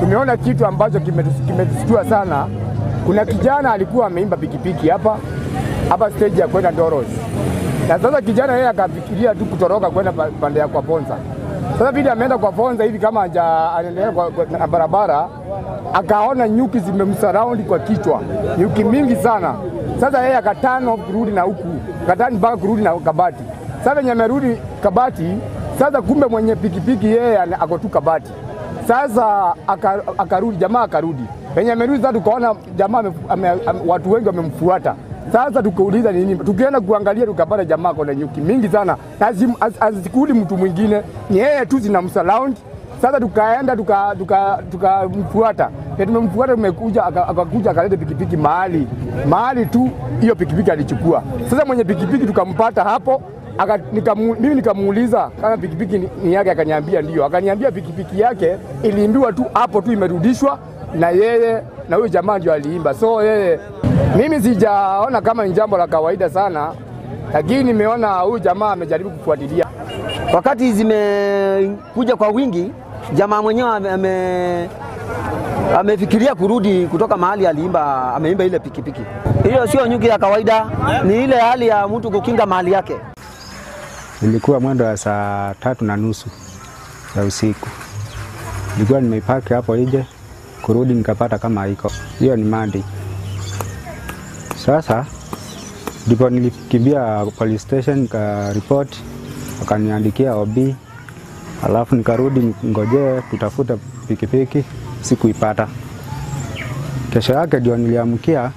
Tumeona kitu ambacho kimetustua sana. Kuna kijana alikuwa ameimba pikipiki hapa stage ya kwenda Doros. Na sasa kijana yeye akafikiria tu kutoroka kwenda pande ya kwa Ponza. Sasa vile ameenda kwa Ponza hivi kama anaendelea kwa barabara, akaona nyuki zimemsurround kwa kichwa. Nyuki mingi sana. Sasa yeye akatano kurudi na huku. Akatani mpaka kurudi na Kabati. Sasa nyamerudi Kabati, sasa kumbe mwenye pikipiki yeye ako tu Kabati. Sasa akarudi, jamaa akarudi. Penye amerudi sasa tukaona jamaa watu wengi wamemfuata. Sasa tukauliza nini? Tukienda kuangalia tukapata jamaa kuna nyuki mingi sana. Azikuli mtu mwingine, ni yeye tu zinamsurround. Sasa tukaenda tukamfuata. Tumemfuata, tumekuja akakuja akaleta pikipiki mahali tu hiyo pikipiki alichukua. Sasa mwenye pikipiki tukampata hapo. Mimi nikamuuliza kama pikipiki ni yake, akaniambia ndio. Akaniambia pikipiki yake iliimbiwa tu hapo tu, imerudishwa na yeye na huyo jamaa ndio aliimba. So yeye, mimi sijaona kama ni jambo la kawaida sana, lakini nimeona huyu jamaa amejaribu kufuatilia. Wakati zimekuja kwa wingi, jamaa mwenyewe amefikiria kurudi kutoka mahali ameimba ile pikipiki. Hiyo sio nyuki ya kawaida, ni ile hali ya mtu kukinga mali yake. Ilikuwa mwendo wa saa 3:30 ya usiku. Nilikuwa nimeipaki hapo nje, kurudi nikapata kama haiko. Hiyo ni Monday. Sasa ndipo nilikimbia police station nika report, wakaniandikia OB. Alafu nikarudi ngoje kutafuta pikipiki, sikuipata. Kesho yake ndio niliamkia